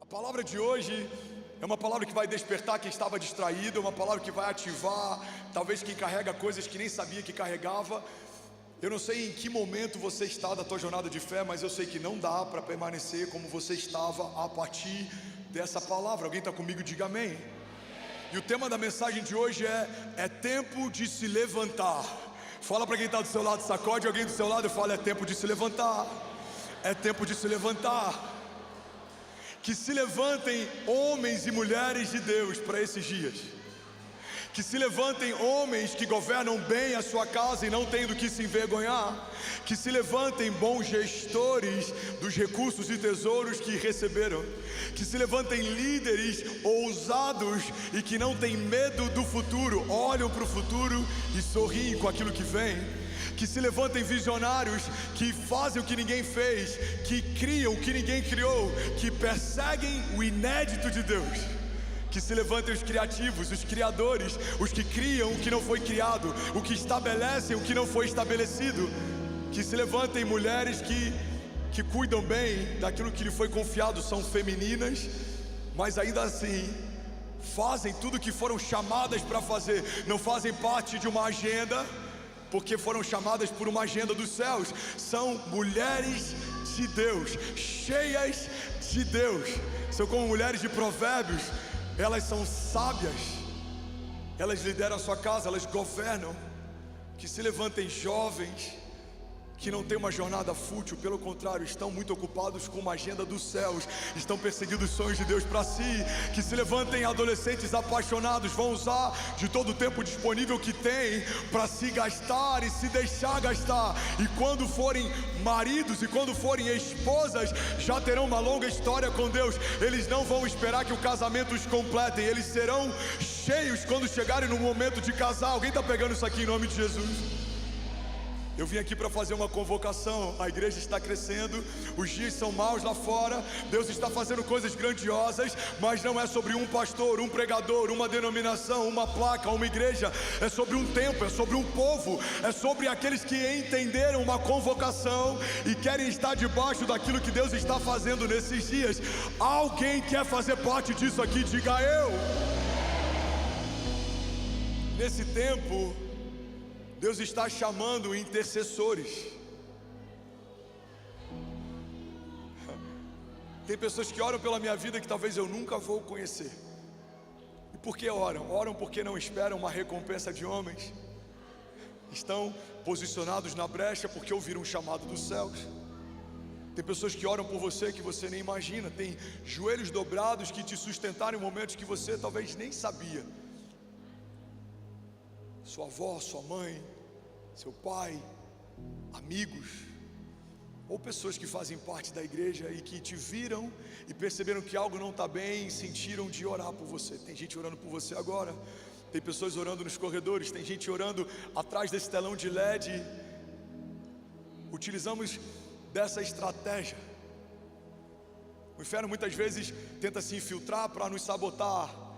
palavra de hoje é uma palavra que vai despertar quem estava distraído, é uma palavra que vai ativar, talvez quem carrega coisas que nem sabia que carregava. Eu não sei em que momento você está da tua jornada de fé, mas eu sei que não dá para permanecer como você estava a partir dessa palavra. Alguém está comigo? Diga amém. E o tema da mensagem de hoje é tempo de se levantar. Fala para quem está do seu lado, sacode alguém do seu lado e fala: é tempo de se levantar. É tempo de se levantar. Que se levantem homens e mulheres de Deus para esses dias. Que se levantem homens que governam bem a sua casa e não têm do que se envergonhar. Que se levantem bons gestores dos recursos e tesouros que receberam. Que se levantem líderes ousados e que não têm medo do futuro, olham para o futuro e sorriem com aquilo que vem. Que se levantem visionários que fazem o que ninguém fez, que criam o que ninguém criou, que perseguem o inédito de Deus. Que se levantem os criativos, os criadores, os que criam o que não foi criado, o que estabelecem o que não foi estabelecido. Que se levantem mulheres que cuidam bem daquilo que lhe foi confiado, são femininas, mas ainda assim fazem tudo o que foram chamadas para fazer, não fazem parte de uma agenda, porque foram chamadas por uma agenda dos céus. São mulheres de Deus, cheias de Deus. São como mulheres de Provérbios. Elas são sábias, elas lideram a sua casa, elas governam. Que se levantem jovens que não têm uma jornada fútil, pelo contrário, estão muito ocupados com uma agenda dos céus, estão perseguindo os sonhos de Deus para si. Que se levantem adolescentes apaixonados, vão usar de todo o tempo disponível que tem para se gastar e se deixar gastar. E quando forem maridos e quando forem esposas, já terão uma longa história com Deus. Eles não vão esperar que o casamento os completem, eles serão cheios quando chegarem no momento de casar. Alguém está pegando isso aqui em nome de Jesus? Eu vim aqui para fazer uma convocação. A igreja está crescendo, os dias são maus lá fora, Deus está fazendo coisas grandiosas, mas não é sobre um pastor, um pregador, uma denominação, uma placa, uma igreja. É sobre um tempo, é sobre um povo, é sobre aqueles que entenderam uma convocação e querem estar debaixo daquilo que Deus está fazendo nesses dias. Alguém quer fazer parte disso aqui? Diga eu. Nesse tempo, Deus está chamando intercessores. Tem pessoas que oram pela minha vida que talvez eu nunca vou conhecer. E por que oram? Oram porque não esperam uma recompensa de homens. Estão posicionados na brecha porque ouviram um chamado dos céus. Tem pessoas que oram por você que você nem imagina. Tem joelhos dobrados que te sustentaram em momentos que você talvez nem sabia. Sua avó, sua mãe, seu pai, amigos, ou pessoas que fazem parte da igreja e que te viram e perceberam que algo não está bem e sentiram de orar por você. Tem gente orando por você agora, tem pessoas orando nos corredores, tem gente orando atrás desse telão de LED. Utilizamos dessa estratégia. O inferno muitas vezes tenta se infiltrar para nos sabotar.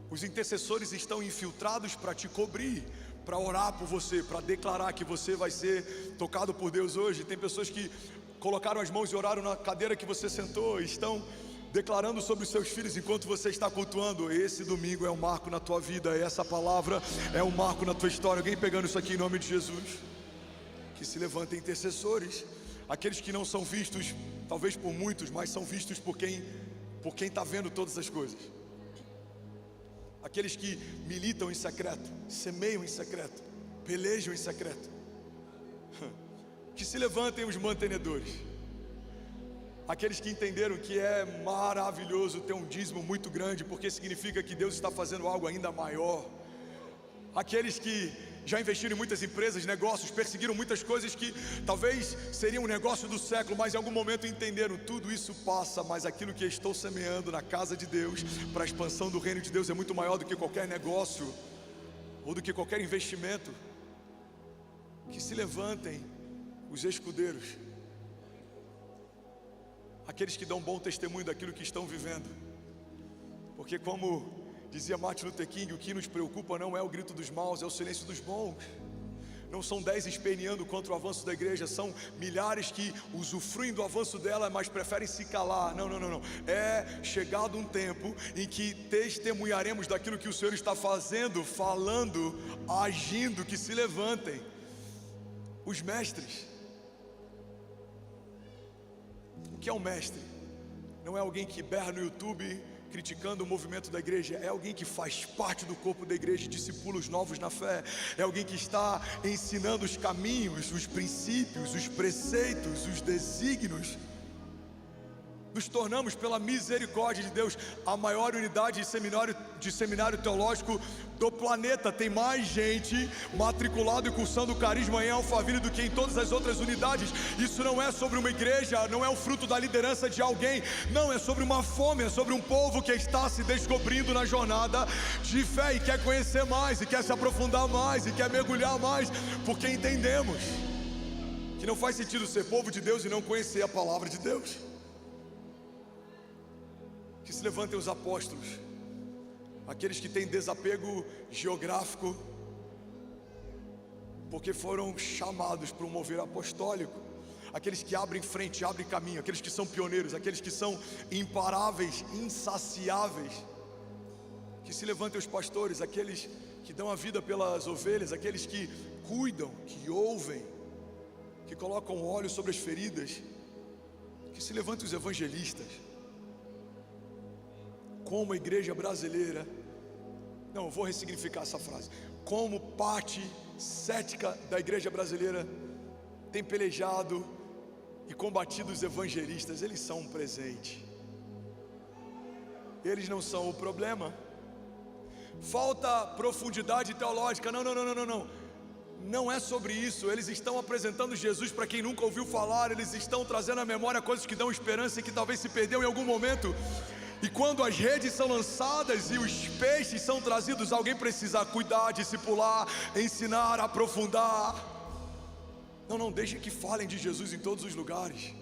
Os intercessores estão infiltrados para te cobrir, para orar por você, para declarar que você vai ser tocado por Deus hoje. Tem pessoas que colocaram as mãos e oraram na cadeira que você sentou, e estão declarando sobre os seus filhos enquanto você está cultuando. Esse domingo é um marco na tua vida, essa palavra é um marco na tua história. Alguém pegando isso aqui em nome de Jesus? Que se levantem intercessores, aqueles que não são vistos talvez por muitos, mas são vistos por quem está vendo todas as coisas. Aqueles que militam em secreto, semeiam em secreto, pelejam em secreto. Que se levantem os mantenedores, aqueles que entenderam que é maravilhoso ter um dízimo muito grande, porque significa que Deus está fazendo algo ainda maior. Aqueles que já investiram em muitas empresas, negócios, perseguiram muitas coisas que talvez seriam um negócio do século, mas em algum momento entenderam: tudo isso passa, mas aquilo que eu estou semeando na casa de Deus, para a expansão do reino de Deus, é muito maior do que qualquer negócio, ou do que qualquer investimento. Que se levantem os escudeiros, aqueles que dão bom testemunho daquilo que estão vivendo, porque como dizia Martin Luther King, o que nos preocupa não é o grito dos maus, é o silêncio dos bons. Não são 10 esperneando contra o avanço da igreja, são milhares que usufruem do avanço dela, mas preferem se calar. Não. É chegado um tempo em que testemunharemos daquilo que o Senhor está fazendo, falando, agindo, que se levantem. Os mestres. O que é um mestre? Não é alguém que berra no YouTube criticando o movimento da igreja, é alguém que faz parte do corpo da igreja e discipula os novos na fé, é alguém que está ensinando os caminhos, os princípios, os preceitos, os desígnios. Nos tornamos, pela misericórdia de Deus, a maior unidade de seminário teológico do planeta. Tem mais gente matriculado e cursando carisma em Alphaville do que em todas as outras unidades. Isso não é sobre uma igreja, não é o fruto da liderança de alguém, não, é sobre uma fome, é sobre um povo que está se descobrindo na jornada de fé e quer conhecer mais, e quer se aprofundar mais, e quer mergulhar mais, porque entendemos que não faz sentido ser povo de Deus e não conhecer a palavra de Deus. Que se levantem os apóstolos, aqueles que têm desapego geográfico, porque foram chamados para um mover apostólico, aqueles que abrem frente, abrem caminho, aqueles que são pioneiros, aqueles que são imparáveis, insaciáveis. Que se levantem os pastores, aqueles que dão a vida pelas ovelhas, aqueles que cuidam, que ouvem, que colocam óleo sobre as feridas. Que se levantem os evangelistas. Como a igreja brasileira, não, eu vou ressignificar essa frase, como parte cética da igreja brasileira tem pelejado e combatido os evangelistas. Eles são um presente, eles não são o problema. Falta profundidade teológica, não é sobre isso. Eles estão apresentando Jesus para quem nunca ouviu falar, eles estão trazendo à memória coisas que dão esperança e que talvez se perdeu em algum momento. E quando as redes são lançadas e os peixes são trazidos, alguém precisa cuidar, discipular, ensinar, aprofundar. Não, deixa que falem de Jesus em todos os lugares.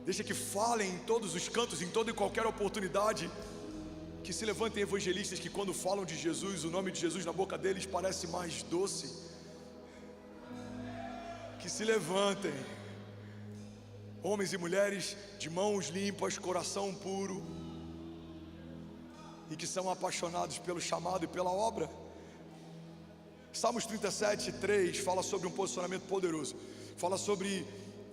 Deixa que falem em todos os cantos, em toda e qualquer oportunidade. Que se levantem evangelistas que quando falam de Jesus, o nome de Jesus na boca deles parece mais doce. Que se levantem homens e mulheres de mãos limpas, coração puro, e que são apaixonados pelo chamado e pela obra. Salmos 37:3 fala sobre um posicionamento poderoso, fala sobre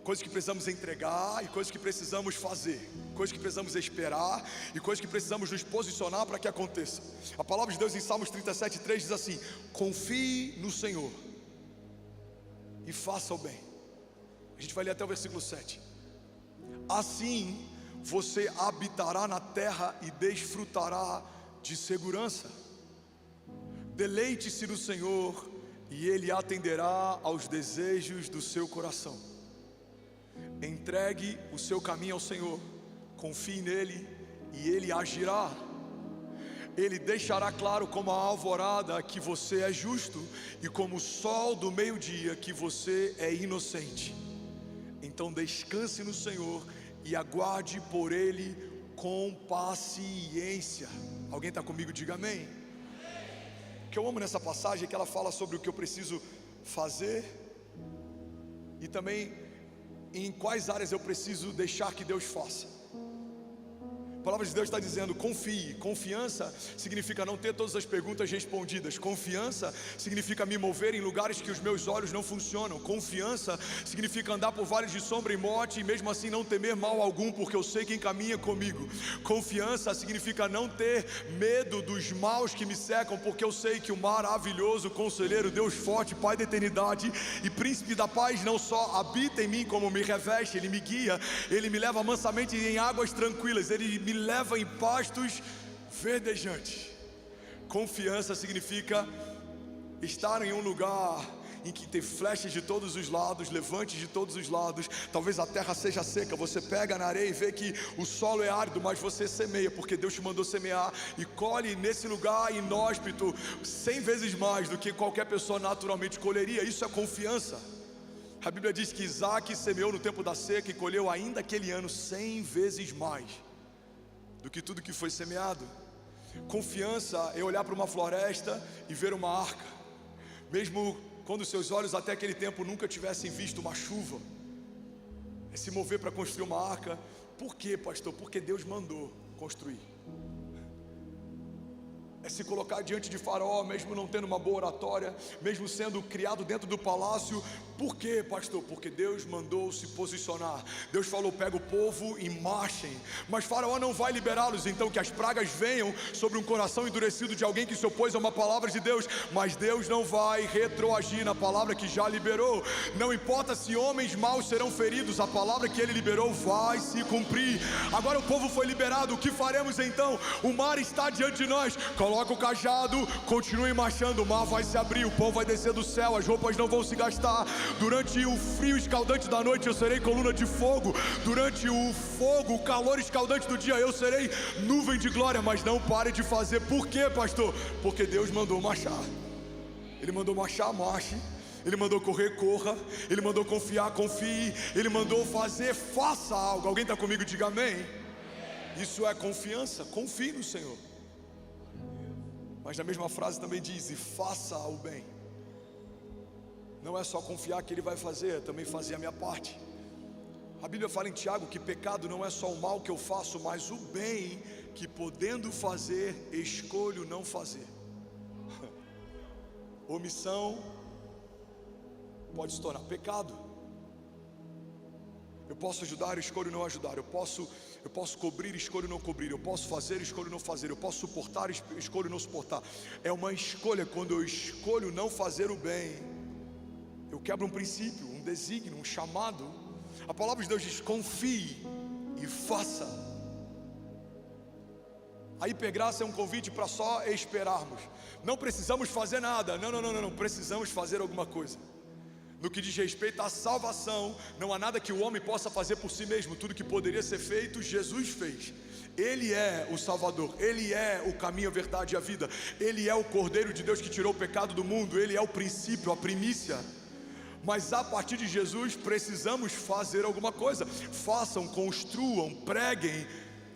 coisas que precisamos entregar e coisas que precisamos fazer, coisas que precisamos esperar e coisas que precisamos nos posicionar para que aconteça. A palavra de Deus em Salmos 37:3 diz assim: confie no Senhor e faça o bem. A gente vai ler até o versículo 7. Assim você habitará na terra e desfrutará de segurança. Deleite-se no Senhor e Ele atenderá aos desejos do seu coração. Entregue o seu caminho ao Senhor, confie nele e Ele agirá. Ele deixará claro como a alvorada que você é justo, e como o sol do meio-dia que você é inocente. Então descanse no Senhor e aguarde por Ele com paciência. Alguém está comigo? Diga amém. O que eu amo nessa passagem é que ela fala sobre o que eu preciso fazer e também em quais áreas eu preciso deixar que Deus faça. A palavra de Deus está dizendo: confie. Confiança significa não ter todas as perguntas respondidas. Confiança significa me mover em lugares que os meus olhos não funcionam. Confiança significa andar por vales de sombra e morte e mesmo assim não temer mal algum, porque eu sei quem caminha comigo. Confiança significa não ter medo dos maus que me cercam, porque eu sei que o maravilhoso conselheiro, Deus forte, Pai da eternidade e príncipe da paz não só habita em mim, como me reveste, Ele me guia, Ele me leva mansamente em águas tranquilas, Ele me leva em pastos verdejantes. Confiança significa estar em um lugar em que tem flechas de todos os lados, levantes de todos os lados. Talvez a terra seja seca, você pega na areia e vê que o solo é árido, mas você semeia, porque Deus te mandou semear, e colhe nesse lugar inóspito 100 vezes mais do que qualquer pessoa naturalmente colheria. Isso é confiança. A Bíblia diz que Isaac semeou no tempo da seca e colheu ainda aquele ano 100 vezes mais do que tudo que foi semeado. Confiança é olhar para uma floresta e ver uma arca, mesmo quando seus olhos até aquele tempo nunca tivessem visto uma chuva, é se mover para construir uma arca. Por quê, pastor? Porque Deus mandou construir. É se colocar diante de Faraó, mesmo não tendo uma boa oratória, mesmo sendo criado dentro do palácio. Por quê, pastor? Porque Deus mandou se posicionar. Deus falou: pega o povo e marchem. Mas Faraó não vai liberá-los, então que as pragas venham sobre um coração endurecido de alguém que se opôs a uma palavra de Deus. Mas Deus não vai retroagir na palavra que já liberou. Não importa se homens maus serão feridos, a palavra que ele liberou vai se cumprir. Agora o povo foi liberado, o que faremos então? O mar está diante de nós. Coloca o cajado, continue marchando, o mar vai se abrir, o pão vai descer do céu, as roupas não vão se gastar. Durante o frio escaldante da noite eu serei coluna de fogo. Durante o fogo, o calor escaldante do dia, eu serei nuvem de glória. Mas não pare de fazer. Por quê, pastor? Porque Deus mandou marchar. Ele mandou marchar, marche. Ele mandou correr, corra. Ele mandou confiar, confie. Ele mandou fazer, faça algo. Alguém está comigo? Diga amém. Isso é confiança. Confie no Senhor. Mas na mesma frase também diz: e faça o bem. Não é só confiar que Ele vai fazer, é também fazer a minha parte. A Bíblia fala em Tiago que pecado não é só o mal que eu faço, mas o bem que, podendo fazer, escolho não fazer. Omissão pode se tornar pecado. Eu posso ajudar, escolho não ajudar. Eu posso cobrir, escolho não cobrir. Eu posso fazer, escolho não fazer. Eu posso suportar, escolho não suportar. É uma escolha. Quando eu escolho não fazer o bem, eu quebro um princípio, um desígnio, um chamado. A palavra de Deus diz: confie e faça. A hipergraça é um convite para só esperarmos. Não precisamos fazer nada. Não. Precisamos fazer alguma coisa. No que diz respeito à salvação, não há nada que o homem possa fazer por si mesmo. Tudo que poderia ser feito, Jesus fez. Ele é o Salvador, Ele é o caminho, a verdade e a vida. Ele é o Cordeiro de Deus que tirou o pecado do mundo. Ele é o princípio, a primícia. Mas a partir de Jesus precisamos fazer alguma coisa. Façam, construam, preguem,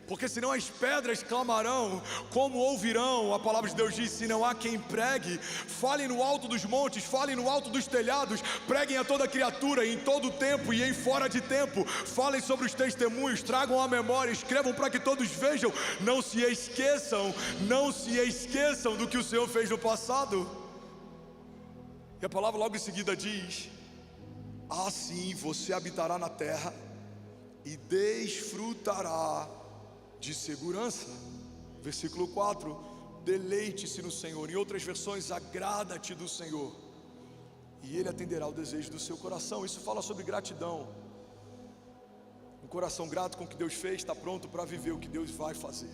porque senão as pedras clamarão, como ouvirão? A palavra de Deus diz: se não há quem pregue, falem no alto dos montes, falem no alto dos telhados, preguem a toda criatura, em todo tempo e em fora de tempo. Falem sobre os testemunhos, tragam a memória, escrevam para que todos vejam. Não se esqueçam do que o Senhor fez no passado. E a palavra logo em seguida diz: assim você habitará na terra e desfrutará de segurança. Versículo 4: deleite-se no Senhor. Em outras versões, agrada-te do Senhor, e Ele atenderá o desejo do seu coração. Isso fala sobre gratidão. Um coração grato com o que Deus fez está pronto para viver o que Deus vai fazer.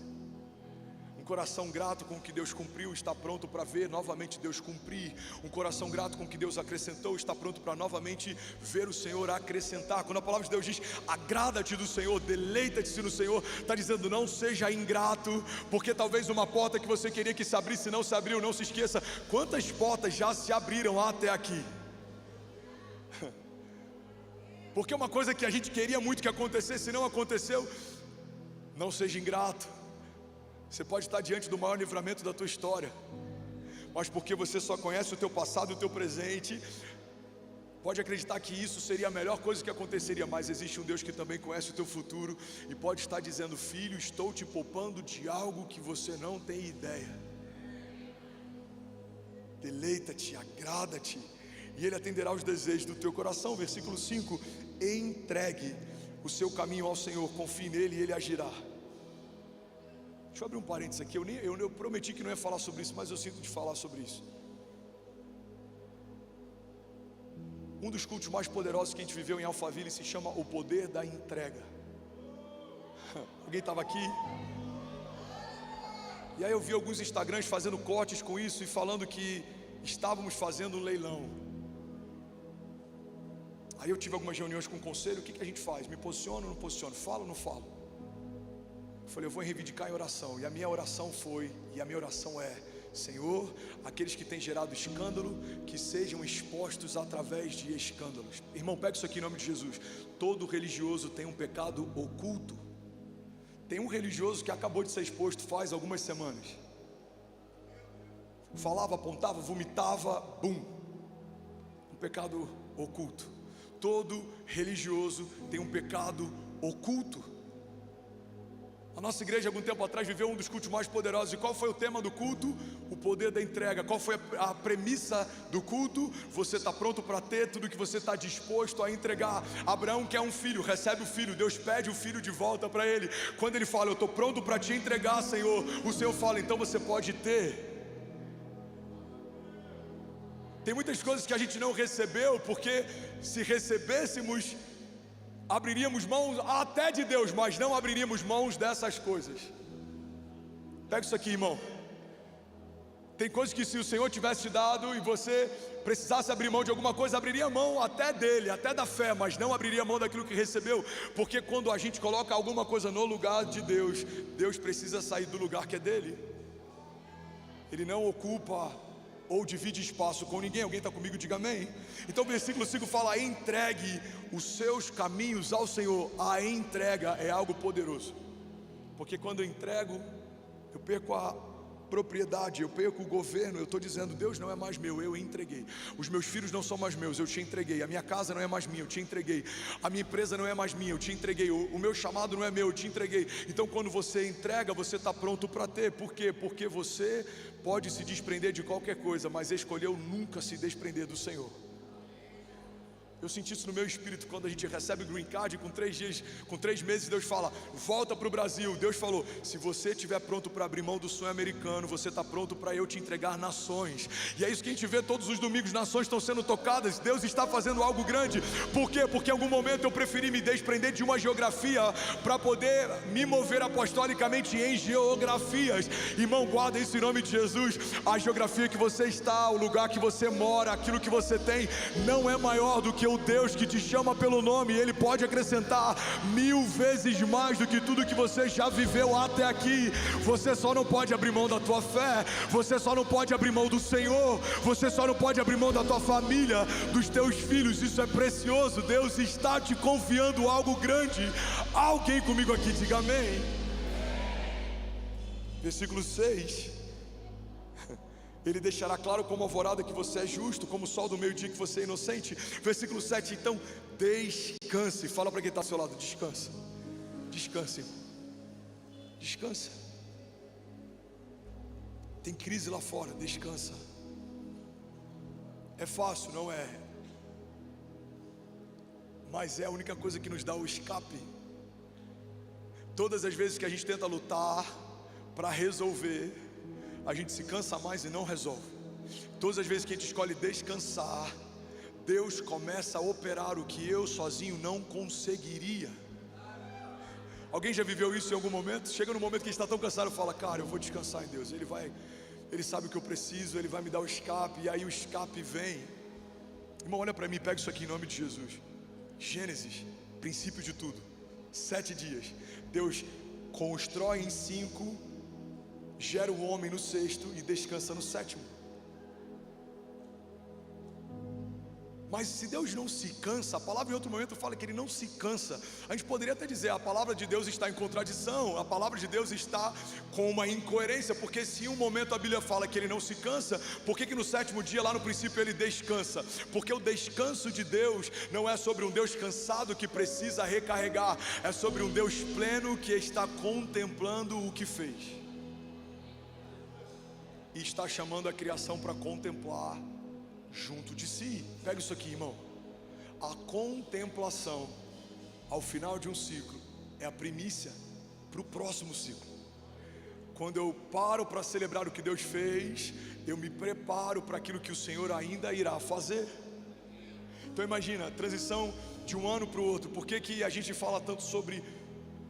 Um coração grato com o que Deus cumpriu está pronto para ver novamente Deus cumprir. Um coração grato com o que Deus acrescentou está pronto para novamente ver o Senhor acrescentar. Quando a palavra de Deus diz: agrada-te do Senhor, deleita-te no Senhor, está dizendo: não seja ingrato, porque talvez uma porta que você queria que se abrisse não se abriu. Não se esqueça, quantas portas já se abriram até aqui. Porque uma coisa que a gente queria muito que acontecesse, não aconteceu. Não seja ingrato. Você pode estar diante do maior livramento da tua história, mas porque você só conhece o teu passado e o teu presente, pode acreditar que isso seria a melhor coisa que aconteceria. Mas existe um Deus que também conhece o teu futuro e pode estar dizendo: filho, estou te poupando de algo que você não tem ideia. Deleita-te, agrada-te, e Ele atenderá os desejos do teu coração. Versículo 5: entregue o seu caminho ao Senhor, confie nele e Ele agirá. Deixa eu abrir um parênteses aqui. Eu prometi que não ia falar sobre isso, mas eu sinto de falar sobre isso. Um dos cultos mais poderosos que a gente viveu em Alphaville se chama o poder da entrega. Alguém estava aqui? E aí eu vi alguns Instagrams fazendo cortes com isso e falando que estávamos fazendo um leilão. Aí eu tive algumas reuniões com o conselho. O que a gente faz? Me posiciono ou não posiciono? Falo ou não falo? Eu falei: eu vou reivindicar em oração. E a minha oração foi, e a minha oração é: Senhor, aqueles que têm gerado escândalo, que sejam expostos através de escândalos. Irmão, pega isso aqui em nome de Jesus. Todo religioso tem um pecado oculto. Tem um religioso que acabou de ser exposto faz algumas semanas. Falava, apontava, vomitava, bum. pecado oculto. Todo religioso tem um pecado oculto. A nossa igreja, algum tempo atrás, viveu um dos cultos mais poderosos. E qual foi o tema do culto? O poder da entrega. Qual foi a premissa do culto? Você está pronto para ter tudo que você está disposto a entregar. Abraão quer um filho, recebe o filho. Deus pede o filho de volta para ele. Quando ele fala, eu estou pronto para te entregar, Senhor, o Senhor fala, então você pode ter. Tem muitas coisas que a gente não recebeu, porque se recebêssemos, abriríamos mãos até de Deus, mas não abriríamos mãos dessas coisas. Pega isso aqui, irmão. Tem coisas que se o Senhor tivesse te dado e você precisasse abrir mão de alguma coisa, abriria mão até dele, até da fé, mas não abriria mão daquilo que recebeu. Porque quando a gente coloca alguma coisa no lugar de Deus, Deus precisa sair do lugar que é dele. Ele não ocupa ou divide espaço com ninguém. Alguém está comigo? Diga amém. Então o versículo 5 fala: entregue os seus caminhos ao Senhor. A entrega é algo poderoso, porque quando eu entrego, eu perco a propriedade, eu perco o governo. Eu estou dizendo, Deus não é mais meu, eu entreguei. Os meus filhos não são mais meus, eu te entreguei. A minha casa não é mais minha, eu te entreguei. A minha empresa não é mais minha, eu te entreguei. O meu chamado não é meu, eu te entreguei. Então quando você entrega, você está pronto para ter. Por quê? Porque você pode se desprender de qualquer coisa, mas escolheu nunca se desprender do Senhor. Eu senti isso no meu espírito quando a gente recebe o Green Card. Com 3 meses Deus fala, volta para o Brasil. Deus falou, se você estiver pronto para abrir mão do sonho americano, você está pronto para eu te entregar nações. E é isso que a gente vê todos os domingos, nações estão sendo tocadas. Deus está fazendo algo grande. Por quê? Porque em algum momento eu preferi me desprender de uma geografia para poder me mover apostolicamente em geografias. Irmão, guarda isso em nome de Jesus. A geografia que você está, o lugar que você mora, aquilo que você tem, não é maior do que o Deus que te chama pelo nome. Ele pode acrescentar 1000 vezes mais do que tudo que você já viveu até aqui. Você só não pode abrir mão da tua fé, você só não pode abrir mão do Senhor, você só não pode abrir mão da tua família, dos teus filhos. Isso é precioso. Deus está te confiando algo grande. Alguém comigo aqui, diga amém. Versículo 6: Ele deixará claro como alvorada que você é justo, como o sol do meio-dia que você é inocente. Versículo 7, então descanse. Fala para quem está ao seu lado, descansa. Descanse, descansa. Tem crise lá fora, descansa. É fácil, não é? Mas é a única coisa que nos dá o escape. Todas as vezes que a gente tenta lutar para resolver, a gente se cansa mais e não resolve. Todas as vezes que a gente escolhe descansar, Deus começa a operar o que eu sozinho não conseguiria. Alguém já viveu isso em algum momento? Chega no momento que a gente está tão cansado e fala, cara, eu vou descansar em Deus. Ele sabe o que eu preciso, Ele vai me dar o escape. E aí o escape vem. Irmão, olha para mim, pega isso aqui em nome de Jesus. Gênesis, princípio de tudo. 7 dias. Deus constrói em 5, gera o homem no 6º e descansa no 7º. Mas se Deus não se cansa, a palavra em outro momento fala que Ele não se cansa. A gente poderia até dizer, a palavra de Deus está em contradição, a palavra de Deus está com uma incoerência, porque se em um momento a Bíblia fala que Ele não se cansa, por que no 7º dia lá no princípio Ele descansa? Porque o descanso de Deus não é sobre um Deus cansado que precisa recarregar, é sobre um Deus pleno que está contemplando o que fez. E está chamando a criação para contemplar junto de si. Pega isso aqui, irmão. A contemplação ao final de um ciclo é a primícia para o próximo ciclo. Quando eu paro para celebrar o que Deus fez, eu me preparo para aquilo que o Senhor ainda irá fazer. Então imagina, a transição de um ano para o outro. Por que a gente fala tanto sobre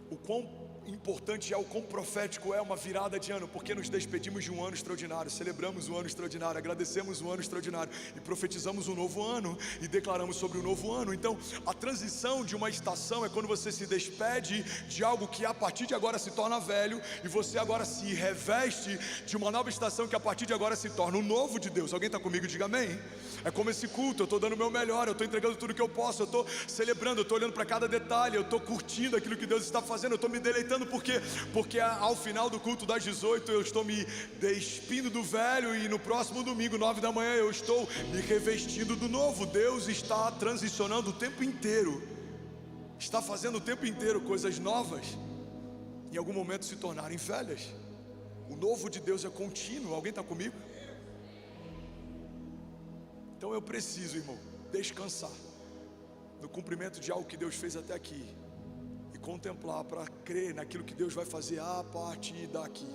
o quão importante é, o quão profético é uma virada de ano? Porque nos despedimos de um ano extraordinário, celebramos um ano extraordinário, agradecemos um ano extraordinário e profetizamos um novo ano e declaramos sobre o novo ano. Então a transição de uma estação é quando você se despede de algo que a partir de agora se torna velho e você agora se reveste de uma nova estação que a partir de agora se torna o novo de Deus. Alguém está comigo? Diga amém. É como esse culto, eu estou dando o meu melhor, eu estou entregando tudo que eu posso, eu estou celebrando, eu estou olhando para cada detalhe, eu estou curtindo aquilo que Deus está fazendo, eu estou me deleitando aproveitando porque ao final do culto das 18 eu estou me despindo do velho, e no próximo domingo, 9 da manhã, eu estou me revestindo do novo. Deus está transicionando o tempo inteiro, está fazendo o tempo inteiro coisas novas, em algum momento se tornarem velhas. O novo de Deus é contínuo. Alguém está comigo? Então eu preciso, irmão, descansar no cumprimento de algo que Deus fez até aqui, e contemplar para crer naquilo que Deus vai fazer a partir daqui.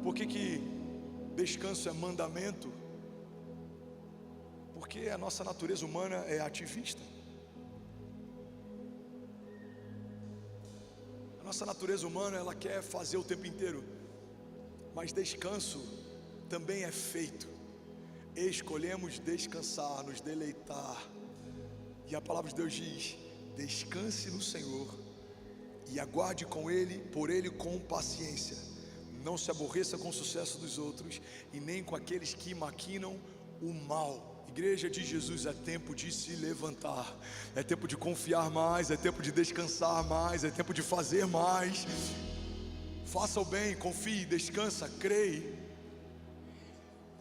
Por que descanso é mandamento? Porque a nossa natureza humana é ativista. A nossa natureza humana, ela quer fazer o tempo inteiro, mas descanso também é feito. Escolhemos descansar, nos deleitar, e a palavra de Deus diz: descanse no Senhor e aguarde por Ele com paciência. Não se aborreça com o sucesso dos outros, e nem com aqueles que maquinam o mal. Igreja de Jesus, é tempo de se levantar, é tempo de confiar mais, é tempo de descansar mais, é tempo de fazer mais. Faça o bem, confie, descansa, creia,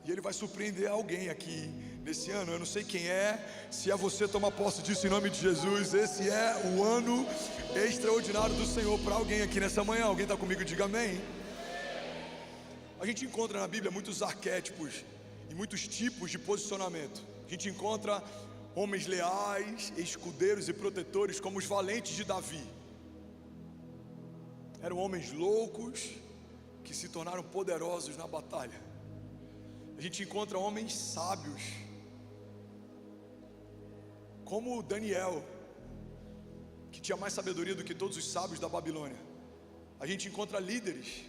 e Ele vai surpreender alguém aqui nesse ano. Eu não sei quem é, se é você, toma posse disso em nome de Jesus. Esse é o ano extraordinário do Senhor para alguém aqui nessa manhã. Alguém está comigo? Diga amém. A gente encontra na Bíblia muitos arquétipos e muitos tipos de posicionamento. A gente encontra homens leais, escudeiros e protetores, como os valentes de Davi. Eram homens loucos que se tornaram poderosos na batalha. A gente encontra homens sábios, como Daniel, que tinha mais sabedoria do que todos os sábios da Babilônia. A gente encontra líderes,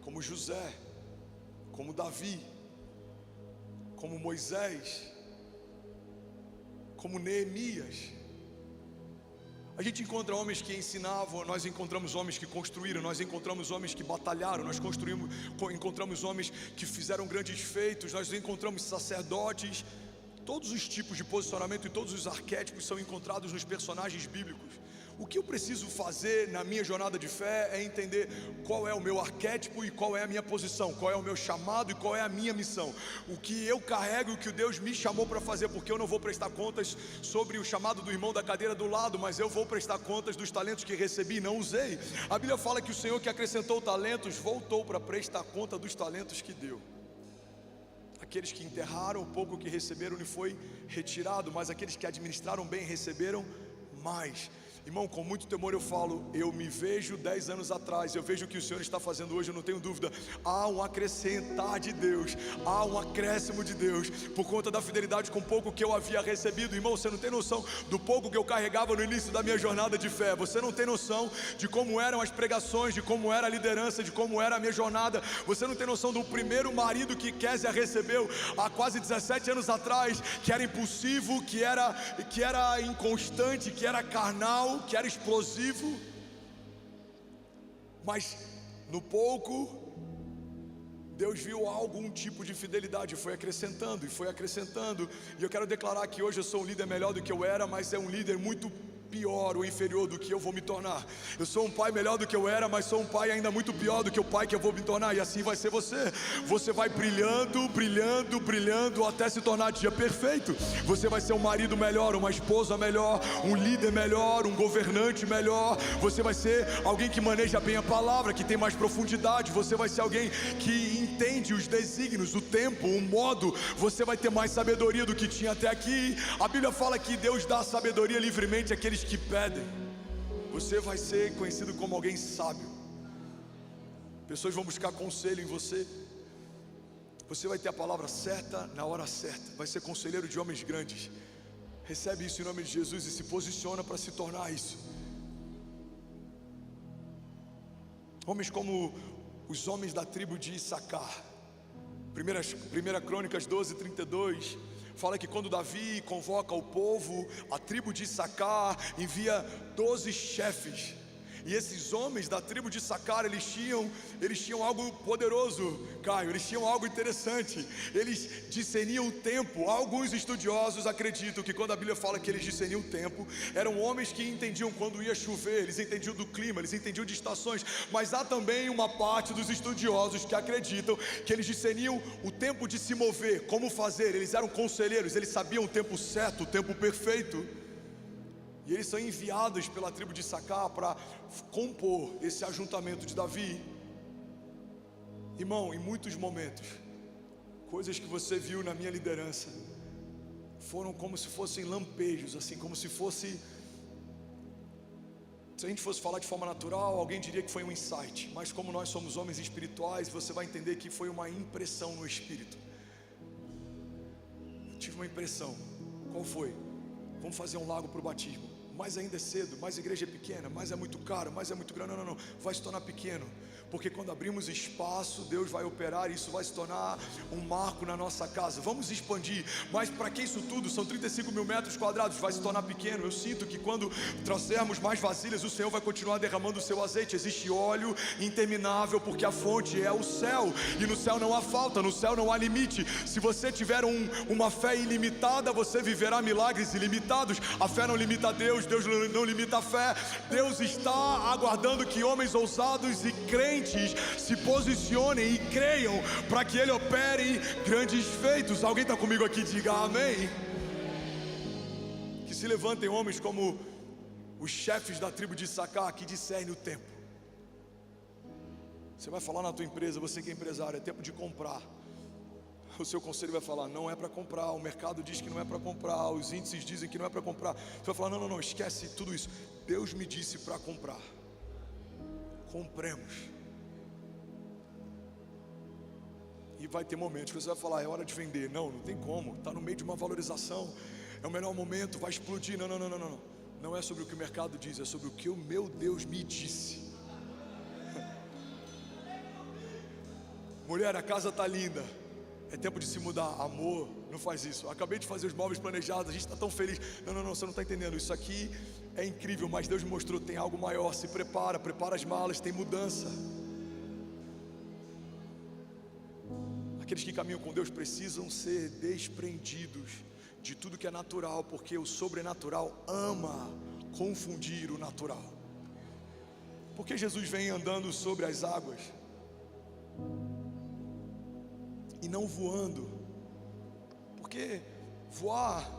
como José, como Davi, como Moisés, como Neemias. A gente encontra homens que ensinavam, nós encontramos homens que construíram, nós encontramos homens que batalharam, nós encontramos homens que fizeram grandes feitos, nós encontramos sacerdotes. Todos os tipos de posicionamento e todos os arquétipos são encontrados nos personagens bíblicos. O que eu preciso fazer na minha jornada de fé é entender qual é o meu arquétipo e qual é a minha posição, qual é o meu chamado e qual é a minha missão, o que eu carrego e o que Deus me chamou para fazer, porque eu não vou prestar contas sobre o chamado do irmão da cadeira do lado, mas eu vou prestar contas dos talentos que recebi e não usei. A Bíblia fala que o Senhor que acrescentou talentos voltou para prestar conta dos talentos que deu. Aqueles que enterraram o pouco que receberam lhe foi retirado, mas aqueles que administraram bem receberam mais. Irmão, com muito temor eu falo, eu me vejo 10 anos atrás, eu vejo o que o Senhor está fazendo hoje, eu não tenho dúvida. Há um acrescentar de Deus, há um acréscimo de Deus, por conta da fidelidade com pouco que eu havia recebido. Irmão, você não tem noção do pouco que eu carregava no início da minha jornada de fé. Você não tem noção de como eram as pregações, de como era a liderança, de como era a minha jornada. Você não tem noção do primeiro marido que Kézia recebeu há quase 17 anos atrás, que era impulsivo, que era inconstante, que era carnal, que era explosivo. Mas no pouco Deus viu algum tipo de fidelidade, foi acrescentando e foi acrescentando. E eu quero declarar que hoje eu sou um líder melhor do que eu era, mas é um líder muito pior ou inferior do que eu vou me tornar. Eu sou um pai melhor do que eu era, mas sou um pai ainda muito pior do que o pai que eu vou me tornar. E assim vai ser você. Você vai brilhando, brilhando, brilhando até se tornar dia perfeito. Você vai ser um marido melhor, uma esposa melhor, um líder melhor, um governante melhor. Você vai ser alguém que maneja bem a palavra, que tem mais profundidade. Você vai ser alguém que entende os desígnios, o tempo, o modo. Você vai ter mais sabedoria do que tinha até aqui. A Bíblia fala que Deus dá sabedoria livremente àqueles que pedem. Você vai ser conhecido como alguém sábio. Pessoas vão buscar conselho em você. Você vai ter a palavra certa na hora certa. Vai ser conselheiro de homens grandes. Recebe isso em nome de Jesus e se posiciona para se tornar isso. Homens como os homens da tribo de Issacar. 1 Crônicas 12:32 fala que quando Davi convoca o povo, a tribo de Issacar envia 12 chefes. E esses homens da tribo de Issacar, eles tinham algo poderoso, Caio, eles tinham algo interessante. Eles discerniam o tempo. Alguns estudiosos acreditam que quando a Bíblia fala que eles discerniam o tempo, eram homens que entendiam quando ia chover, eles entendiam do clima, eles entendiam de estações. Mas há também uma parte dos estudiosos que acreditam que eles discerniam o tempo de se mover, como fazer. Eles eram conselheiros, eles sabiam o tempo certo, o tempo perfeito. E eles são enviados pela tribo de Issacar para compor esse ajuntamento de Davi. Irmão, em muitos momentos, coisas que você viu na minha liderança foram como se fossem lampejos, assim, como se fosse... Se a gente fosse falar de forma natural, alguém diria que foi um insight. Mas como nós somos homens espirituais, você vai entender que foi uma impressão no espírito. Eu tive uma impressão. Qual foi? Vamos fazer um lago para o batismo. Mas ainda é cedo, mas a igreja é pequena, mas é muito caro, mas é muito grande. Não, vai se tornar pequeno. Porque quando abrimos espaço, Deus vai operar, e isso vai se tornar um marco na nossa casa. Vamos expandir, mas para que isso tudo? São 35 mil metros quadrados, vai se tornar pequeno. Eu sinto que quando trouxermos mais vasilhas, o Senhor vai continuar derramando o seu azeite. Existe óleo interminável, porque a fonte é o céu, e no céu não há falta, no céu não há limite. Se você tiver uma fé ilimitada, você viverá milagres ilimitados. A fé não limita a Deus, Deus não limita a fé. Deus está aguardando que homens ousados e crentes se posicionem e creiam para que Ele opere grandes feitos. Alguém está comigo aqui? Diga amém. Que se levantem homens como os chefes da tribo de Issacar, que discernem o tempo. Você vai falar na tua empresa, você que é empresário, é tempo de comprar. O seu conselho vai falar, não é para comprar, o mercado diz que não é para comprar, os índices dizem que não é para comprar. Você vai falar, não, esquece tudo isso. Deus me disse para comprar. Compremos. E vai ter momentos que você vai falar, é hora de vender. Não tem como, está no meio de uma valorização, é o melhor momento, vai explodir. Não é sobre o que o mercado diz, é sobre o que o meu Deus me disse. Mulher, a casa está linda, é tempo de se mudar. Amor, não faz isso. Acabei de fazer os móveis planejados, a gente está tão feliz. Não, você não está entendendo. Isso aqui é incrível, mas Deus me mostrou que tem algo maior. Se prepara as malas, tem mudança. Aqueles que caminham com Deus precisam ser desprendidos de tudo que é natural, porque o sobrenatural ama confundir o natural. Porque Jesus vem andando sobre as águas e não voando, porque voar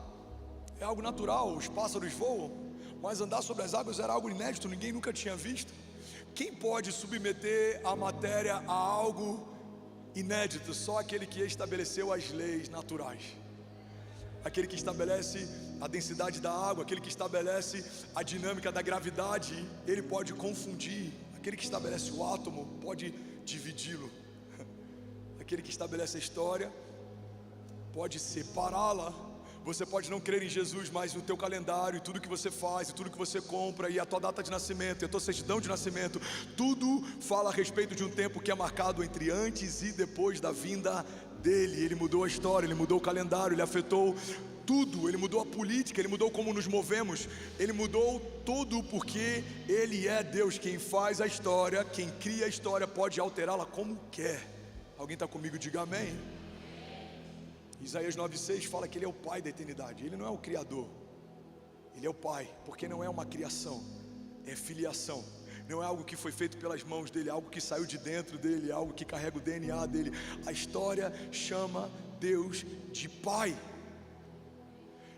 é algo natural, os pássaros voam, mas andar sobre as águas era algo inédito, ninguém nunca tinha visto. Quem pode submeter a matéria a algo inédito? Só aquele que estabeleceu as leis naturais, aquele que estabelece a densidade da água, aquele que estabelece a dinâmica da gravidade. Ele pode confundir. Aquele que estabelece o átomo pode dividi-lo. Aquele que estabelece a história pode separá-la. Você pode não crer em Jesus, mas o teu calendário, e tudo que você faz, e tudo que você compra, e a tua data de nascimento, e a tua certidão de nascimento, tudo fala a respeito de um tempo que é marcado entre antes e depois da vinda dele. Ele mudou a história, ele mudou o calendário, ele afetou tudo, ele mudou a política, ele mudou como nos movemos, ele mudou tudo, porque ele é Deus. Quem faz a história, quem cria a história, pode alterá-la como quer. Alguém está comigo? Diga amém. Isaías 9,6 fala que Ele é o Pai da eternidade. Ele não é o Criador, Ele é o Pai, porque não é uma criação, é filiação. Não é algo que foi feito pelas mãos dele, é algo que saiu de dentro dele, é algo que carrega o DNA dele. A história chama Deus de Pai.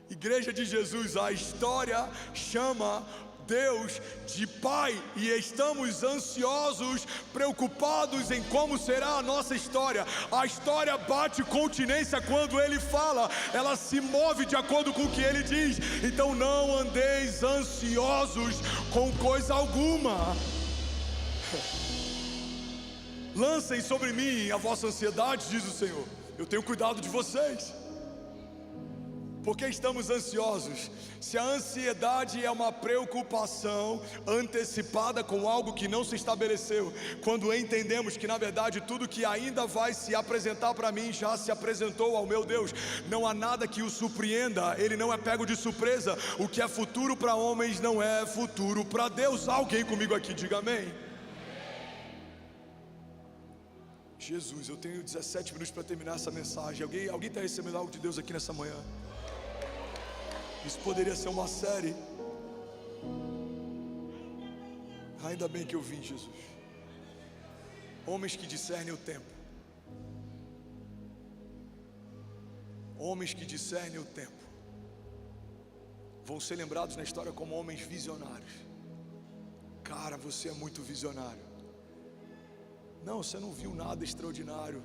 Igreja de Jesus, a história chama Deus de Pai, e estamos ansiosos, preocupados em como será a nossa história. A história bate continência quando Ele fala, ela se move de acordo com o que Ele diz. Então não andeis ansiosos com coisa alguma. Lancem sobre mim a vossa ansiedade, diz o Senhor, eu tenho cuidado de vocês. Por que estamos ansiosos? Se a ansiedade é uma preocupação antecipada com algo que não se estabeleceu, quando entendemos que na verdade tudo que ainda vai se apresentar para mim já se apresentou ao meu Deus, não há nada que o surpreenda, ele não é pego de surpresa. O que é futuro para homens não é futuro para Deus. Alguém comigo aqui, diga amém. Jesus, eu tenho 17 minutos para terminar essa mensagem. Alguém está recebendo algo de Deus aqui nessa manhã? Isso poderia ser uma série. Ainda bem que eu vim, Jesus. Homens que discernem o tempo. Homens que discernem o tempo vão ser lembrados na história como homens visionários. Cara, você é muito visionário. Não, você não viu nada extraordinário.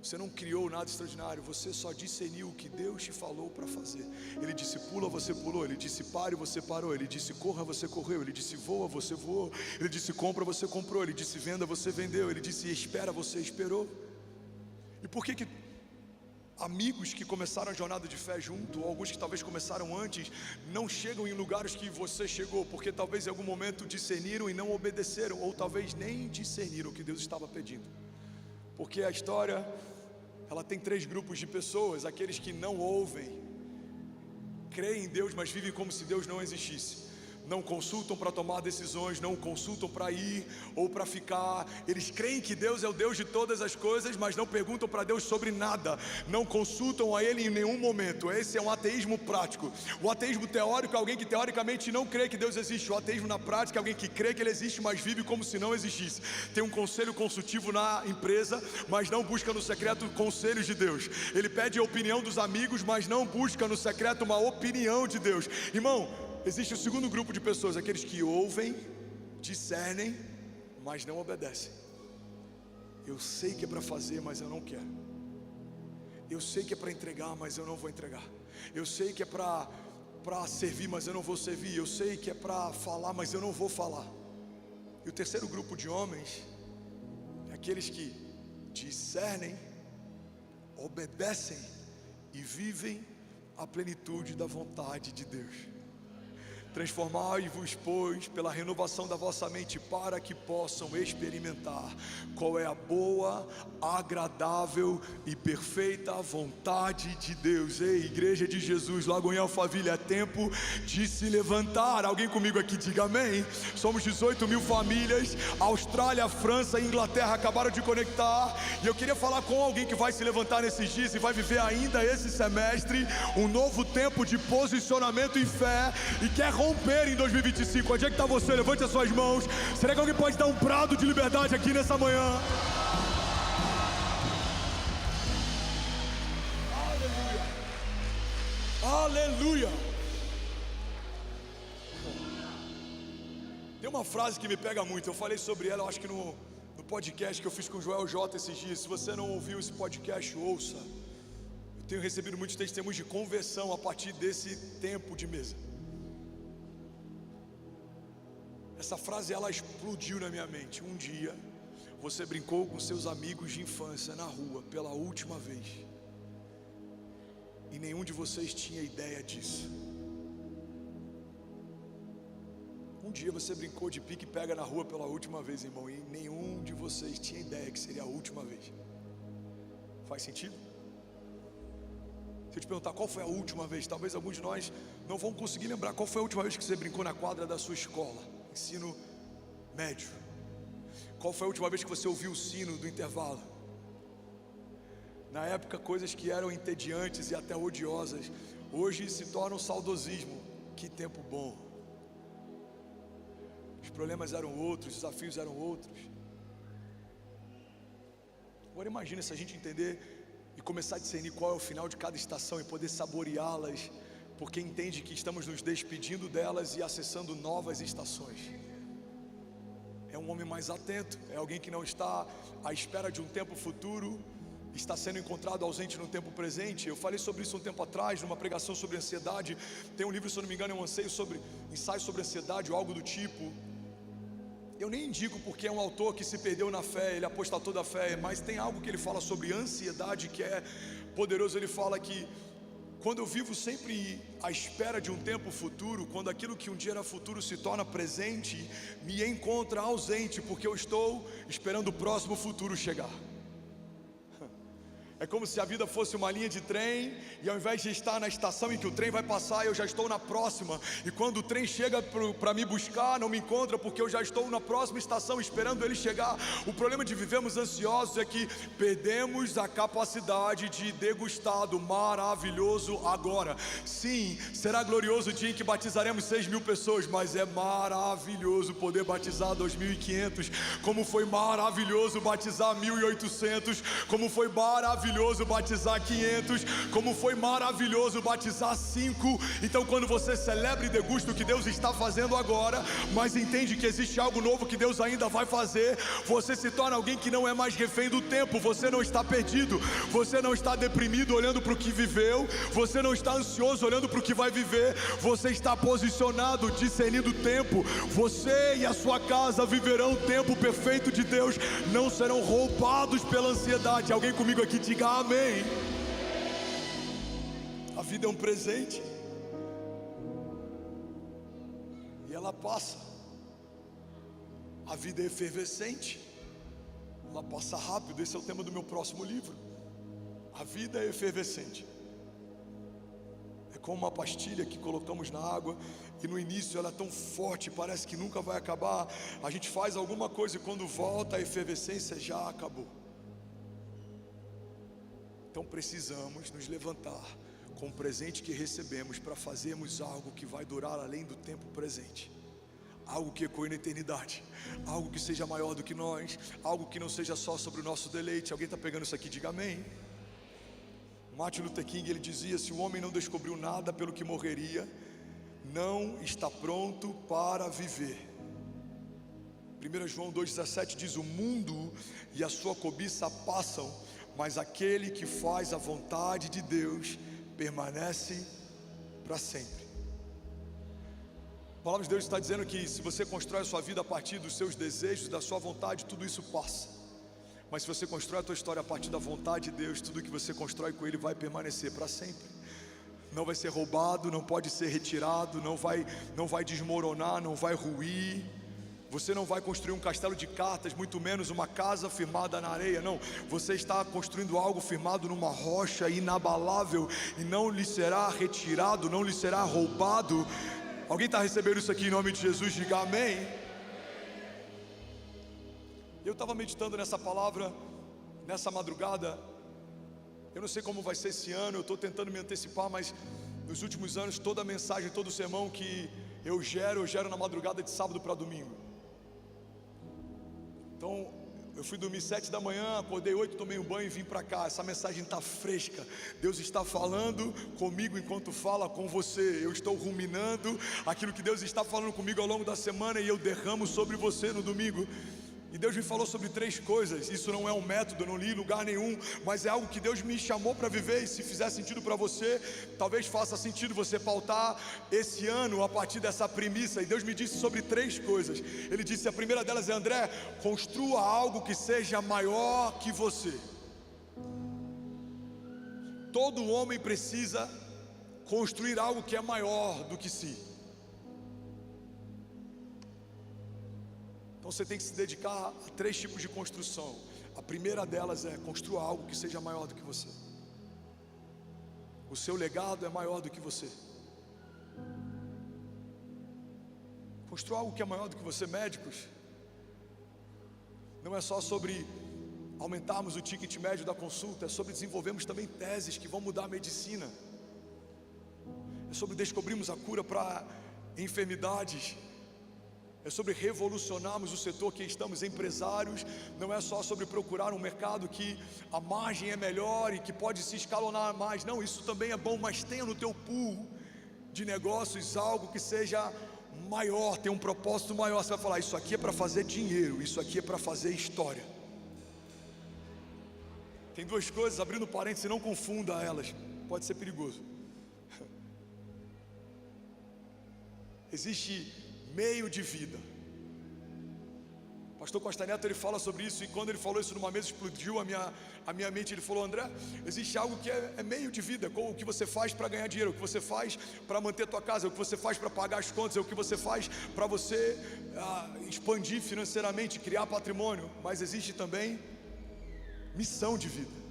Você não criou nada extraordinário, você só discerniu o que Deus te falou para fazer. Ele disse pula, você pulou. Ele disse pare, você parou. Ele disse corra, você correu. Ele disse voa, você voou. Ele disse compra, você comprou. Ele disse venda, você vendeu. Ele disse espera, você esperou. E por que amigos que começaram a jornada de fé junto, ou alguns que talvez começaram antes, não chegam em lugares que você chegou? Porque talvez em algum momento discerniram e não obedeceram, ou talvez nem discerniram o que Deus estava pedindo. Porque a história, ela tem 3 grupos de pessoas: aqueles que não ouvem, creem em Deus, mas vivem como se Deus não existisse. Não consultam para tomar decisões, não consultam para ir ou para ficar. Eles creem que Deus é o Deus de todas as coisas, mas não perguntam para Deus sobre nada. Não consultam a Ele em nenhum momento. Esse é um ateísmo prático. O ateísmo teórico é alguém que teoricamente não crê que Deus existe. O ateísmo na prática é alguém que crê que Ele existe, mas vive como se não existisse. Tem um conselho consultivo na empresa, mas não busca no secreto conselhos de Deus. Ele pede a opinião dos amigos, mas não busca no secreto uma opinião de Deus. Irmão, existe o segundo grupo de pessoas: aqueles que ouvem, discernem, mas não obedecem. Eu sei que é para fazer, mas eu não quero. Eu sei que é para entregar, mas eu não vou entregar. Eu sei que é para servir, mas eu não vou servir. Eu sei que é para falar, mas eu não vou falar. E o terceiro grupo de homens é aqueles que discernem, obedecem e vivem a plenitude da vontade de Deus. Transformai-vos, pois, pela renovação da vossa mente, para que possam experimentar qual é a boa, agradável e perfeita vontade de Deus. Ei, Igreja de Jesus, logo em Alphaville, é tempo de se levantar. Alguém comigo aqui, diga amém. Somos 18 mil famílias. Austrália, França e Inglaterra acabaram de conectar. E eu queria falar com alguém que vai se levantar nesses dias e vai viver ainda esse semestre um novo tempo de posicionamento e fé, e quer romper em 2025. Onde é que está você? Levante as suas mãos. Será que alguém pode dar um brado de liberdade aqui nessa manhã? Aleluia. Aleluia. Tem uma frase que me pega muito. Eu falei sobre ela, eu acho que no podcast que eu fiz com o Joel J esses dias. Se você não ouviu esse podcast, ouça. Eu tenho recebido muitos testemunhos de conversão a partir desse tempo de mesa. Essa frase, ela explodiu na minha mente. Um dia você brincou com seus amigos de infância na rua pela última vez, e nenhum de vocês tinha ideia disso. Um dia você brincou de pique-pega na rua pela última vez, irmão, e nenhum de vocês tinha ideia que seria a última vez. Faz sentido? Se eu te perguntar qual foi a última vez, talvez alguns de nós não vão conseguir lembrar qual foi a última vez que você brincou na quadra da sua escola, ensino médio. Qual foi a última vez que você ouviu o sino do intervalo? Na época, coisas que eram entediantes e até odiosas, hoje se tornam saudosismo. Que tempo bom. Os problemas eram outros, os desafios eram outros. Agora imagina se a gente entender e começar a discernir qual é o final de cada estação e poder saboreá-las, porque entende que estamos nos despedindo delas e acessando novas estações. É um homem mais atento, é alguém que não está à espera de um tempo futuro, está sendo encontrado ausente no tempo presente. Eu falei sobre isso um tempo atrás, numa pregação sobre ansiedade. Tem um livro, se eu não me engano, é um ensaio sobre ansiedade ou algo do tipo. Eu nem indico porque é um autor que se perdeu na fé, ele apostatou da fé, mas tem algo que ele fala sobre ansiedade que é poderoso. Ele fala que quando eu vivo sempre à espera de um tempo futuro, quando aquilo que um dia era futuro se torna presente, me encontra ausente, porque eu estou esperando o próximo futuro chegar. É como se a vida fosse uma linha de trem, e ao invés de estar na estação em que o trem vai passar, eu já estou na próxima. E quando o trem chega para me buscar, não me encontra, porque eu já estou na próxima estação esperando ele chegar. O problema de vivermos ansiosos é que perdemos a capacidade de degustar do maravilhoso agora. Sim, será glorioso o dia em que batizaremos 6.000 pessoas, mas é maravilhoso poder batizar 2.500, como foi maravilhoso batizar 1.800, como foi maravilhoso batizar 500, como foi maravilhoso batizar 5. Então, quando você celebra e degusta o que Deus está fazendo agora, mas entende que existe algo novo que Deus ainda vai fazer, você se torna alguém que não é mais refém do tempo. Você não está perdido, você não está deprimido olhando para o que viveu, você não está ansioso olhando para o que vai viver, você está posicionado, discernindo o tempo. Você e a sua casa viverão o tempo perfeito de Deus, não serão roubados pela ansiedade. Alguém comigo aqui diga amém. A vida é um presente e ela passa. A vida é efervescente, ela passa rápido. Esse é o tema do meu próximo livro. A vida é efervescente, é como uma pastilha que colocamos na água, e no início ela é tão forte, parece que nunca vai acabar. A gente faz alguma coisa e quando volta a efervescência já acabou. Então precisamos nos levantar com o presente que recebemos para fazermos algo que vai durar além do tempo presente, algo que ecoe na eternidade, algo que seja maior do que nós, algo que não seja só sobre o nosso deleite. Alguém está pegando isso aqui? Diga amém. Martin Luther King, ele dizia: se o homem não descobriu nada pelo que morreria, não está pronto para viver. 1 João 2,17 diz: o mundo e a sua cobiça passam, mas aquele que faz a vontade de Deus permanece para sempre. A palavra de Deus está dizendo que se você constrói a sua vida a partir dos seus desejos, da sua vontade, tudo isso passa. Mas se você constrói a tua história a partir da vontade de Deus, tudo que você constrói com Ele vai permanecer para sempre. Não vai ser roubado, não pode ser retirado, não vai desmoronar, não vai ruir. Você não vai construir um castelo de cartas, muito menos uma casa firmada na areia. Não, você está construindo algo firmado numa rocha inabalável, e não lhe será retirado, não lhe será roubado. Alguém está recebendo isso aqui em nome de Jesus? Diga amém. Eu estava meditando nessa palavra nessa madrugada. Eu não sei como vai ser esse ano, eu estou tentando me antecipar, mas nos últimos anos toda a mensagem, todo o sermão que eu gero na madrugada de sábado para domingo. Então eu fui dormir 7 da manhã, acordei 8, tomei um banho e vim para cá. Essa mensagem está fresca. Deus está falando comigo enquanto fala com você. Eu estou ruminando aquilo que Deus está falando comigo ao longo da semana, e eu derramo sobre você no domingo. E Deus me falou sobre 3 coisas. Isso não é um método, eu não li em lugar nenhum, mas é algo que Deus me chamou para viver. E se fizer sentido para você, talvez faça sentido você pautar esse ano a partir dessa premissa. E Deus me disse sobre 3 coisas. Ele disse: a primeira delas é: André, construa algo que seja maior que você. Todo homem precisa construir algo que é maior do que si. Então você tem que se dedicar a 3 tipos de construção. A primeira delas é: construa algo que seja maior do que você. O seu legado é maior do que você. Construa algo que é maior do que você. Médicos, não é só sobre aumentarmos o ticket médio da consulta, é sobre desenvolvermos também teses que vão mudar a medicina. É sobre descobrirmos a cura para enfermidades. É sobre revolucionarmos o setor que estamos. Empresários, não é só sobre procurar um mercado que a margem é melhor e que pode se escalonar mais. Não, isso também é bom, mas tenha no teu pool de negócios algo que seja maior, tem um propósito maior. Você vai falar: isso aqui é para fazer dinheiro, isso aqui é para fazer história. Tem 2 coisas, abrindo parênteses, não confunda elas, pode ser perigoso. Existe meio de vida. Pastor Costa Neto, ele fala sobre isso, e quando ele falou isso numa mesa, explodiu a minha mente. Ele falou: André, existe algo que é meio de vida, com o que você faz para ganhar dinheiro, o que você faz para manter a tua casa, o que você faz para pagar as contas, o que você faz para você expandir financeiramente, criar patrimônio, mas existe também missão de vida.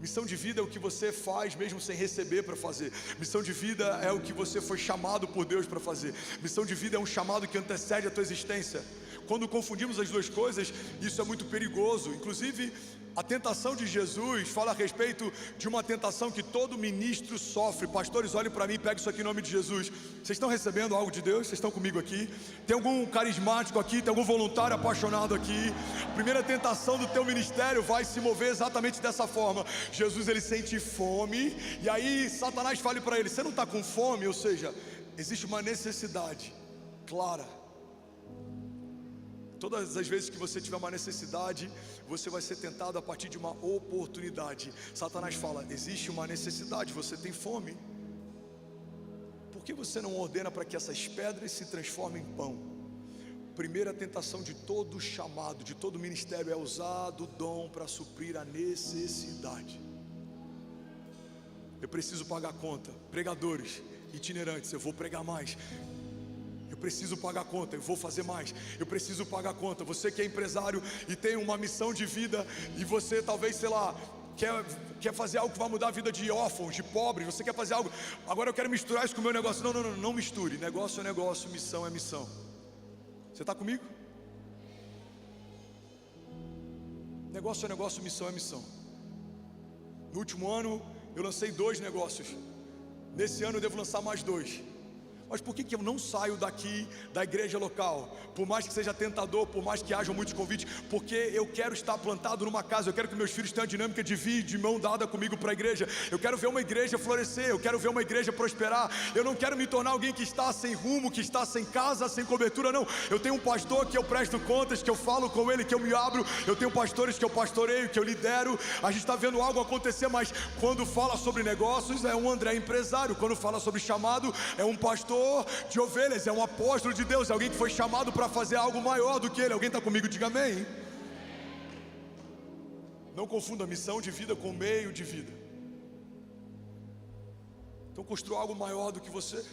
Missão de vida é o que você faz mesmo sem receber para fazer. Missão de vida é o que você foi chamado por Deus para fazer. Missão de vida é um chamado que antecede a tua existência. Quando confundimos as duas coisas, isso é muito perigoso. Inclusive, a tentação de Jesus fala a respeito de uma tentação que todo ministro sofre. Pastores, olhem para mim e peguem isso aqui em nome de Jesus. Vocês estão recebendo algo de Deus? Vocês estão comigo aqui? Tem algum carismático aqui? Tem algum voluntário apaixonado aqui? A primeira tentação do teu ministério vai se mover exatamente dessa forma. Jesus, ele sente fome, e aí Satanás fala para ele: você não está com fome? Ou seja, existe uma necessidade clara. Todas as vezes que você tiver uma necessidade, você vai ser tentado a partir de uma oportunidade. Satanás fala: existe uma necessidade, você tem fome. Por que você não ordena para que essas pedras se transformem em pão? Primeira tentação de todo chamado, de todo ministério, é usar do dom para suprir a necessidade. Eu preciso pagar a conta. Pregadores itinerantes, eu vou pregar mais. Eu preciso pagar a conta, eu vou fazer mais. Eu preciso pagar a conta. Você que é empresário e tem uma missão de vida, e você talvez, sei lá, quer fazer algo que vai mudar a vida de órfãos, de pobres. Você quer fazer algo, agora eu quero misturar isso com o meu negócio. Não misture. Negócio é negócio, missão é missão. Você está comigo? Negócio é negócio, missão é missão. No último ano eu lancei 2 negócios. Nesse ano eu devo lançar mais 2. Mas por que eu não saio daqui da igreja local? Por mais que seja tentador, por mais que hajam muitos convites, porque eu quero estar plantado numa casa. Eu quero que meus filhos tenham a dinâmica de vir de mão dada comigo para a igreja. Eu quero ver uma igreja florescer, eu quero ver uma igreja prosperar. Eu não quero me tornar alguém que está sem rumo, que está sem casa, sem cobertura, não. Eu tenho um pastor que eu presto contas, que eu falo com ele, que eu me abro. Eu tenho pastores que eu pastoreio, que eu lidero. A gente está vendo algo acontecer, mas quando fala sobre negócios, é um André empresário. Quando fala sobre chamado, é um pastor de ovelhas, é um apóstolo de Deus, é alguém que foi chamado para fazer algo maior do que ele. Alguém está comigo? Diga amém. Não confunda missão de vida com meio de vida. Então construa algo maior do que você,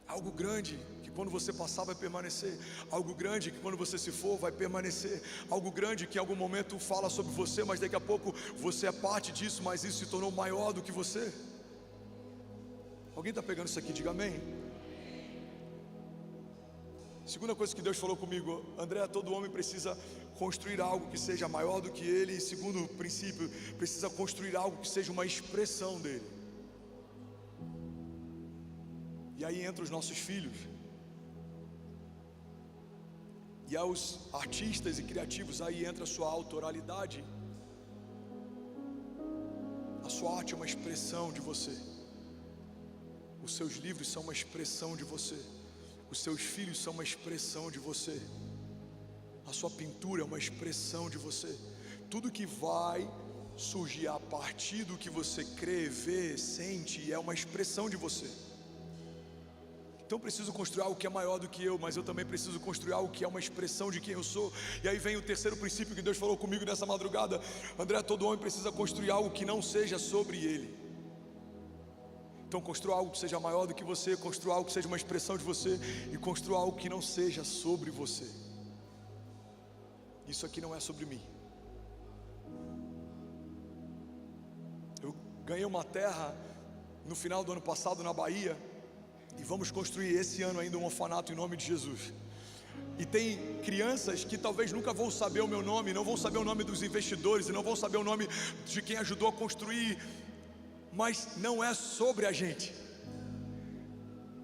algo grande que quando você passar vai permanecer, algo grande que quando você se for vai permanecer, algo grande que em algum momento fala sobre você, mas daqui a pouco você é parte disso, mas isso se tornou maior do que você. Alguém está pegando isso aqui? Diga amém. Segunda coisa que Deus falou comigo: André, todo homem precisa construir algo que seja maior do que ele. E segundo princípio, precisa construir algo que seja uma expressão dele. E aí entra os nossos filhos. E aos artistas e criativos, aí entra a sua autoralidade. A sua arte é uma expressão de você. Os seus livros são uma expressão de você. Os seus filhos são uma expressão de você. A sua pintura é uma expressão de você. Tudo que vai surgir a partir do que você crê, vê, sente, é uma expressão de você. Então eu preciso construir algo que é maior do que eu, mas eu também preciso construir algo que é uma expressão de quem eu sou. E aí vem o terceiro princípio que Deus falou comigo nessa madrugada: André, todo homem precisa construir algo que não seja sobre ele. Então construa algo que seja maior do que você, construa algo que seja uma expressão de você, e construa algo que não seja sobre você. Isso aqui não é sobre mim. Eu ganhei uma terra no final do ano passado na Bahia, e vamos construir esse ano ainda um orfanato em nome de Jesus. E tem crianças que talvez nunca vão saber o meu nome, não vão saber o nome dos investidores, e não vão saber o nome de quem ajudou a construir, mas não é sobre a gente.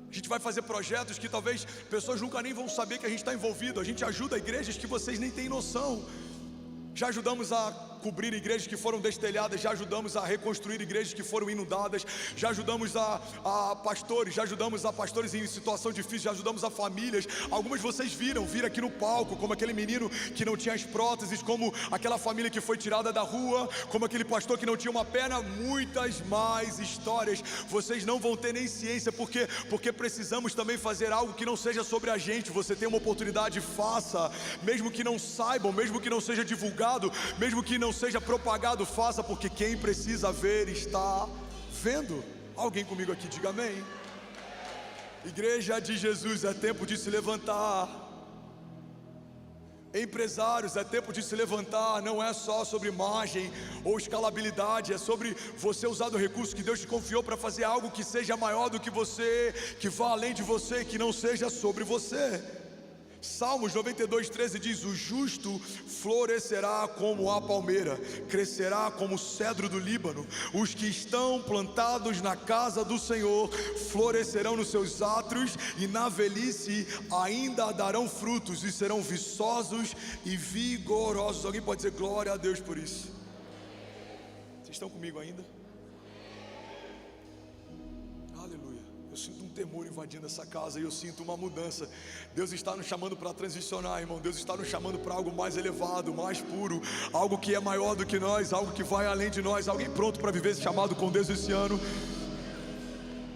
A gente vai fazer projetos que talvez pessoas nunca nem vão saber que a gente está envolvido. A gente ajuda igrejas que vocês nem têm noção. Já ajudamos a cobrir igrejas que foram destelhadas, já ajudamos a reconstruir igrejas que foram inundadas, já ajudamos a pastores, já ajudamos a pastores em situação difícil, já ajudamos a famílias. Algumas vocês viram aqui no palco, como aquele menino que não tinha as próteses, como aquela família que foi tirada da rua, como aquele pastor que não tinha uma perna, muitas mais histórias. Vocês não vão ter nem ciência, porque precisamos também fazer algo que não seja sobre a gente. Você tem uma oportunidade, faça, mesmo que não saibam, mesmo que não seja divulgado, mesmo que não seja propagado, faça, porque quem precisa ver está vendo. Alguém comigo aqui, diga amém. Igreja de Jesus, é tempo de se levantar. Empresários, é tempo de se levantar. Não é só sobre imagem ou escalabilidade, é sobre você usar do recurso que Deus te confiou para fazer algo que seja maior do que você, que vá além de você, que não seja sobre você. Salmos 92:13 diz: o justo florescerá como a palmeira, crescerá como o cedro do Líbano. Os que estão plantados na casa do Senhor florescerão nos seus átrios, e na velhice ainda darão frutos, e serão viçosos e vigorosos. Alguém pode dizer glória a Deus por isso? Vocês estão comigo ainda? Aleluia. Eu sinto um temor invadindo essa casa, e eu sinto uma mudança. Deus está nos chamando para transicionar, irmão. Deus está nos chamando para algo mais elevado, mais puro, algo que é maior do que nós, algo que vai além de nós. Alguém pronto para viver esse chamado com Deus esse ano?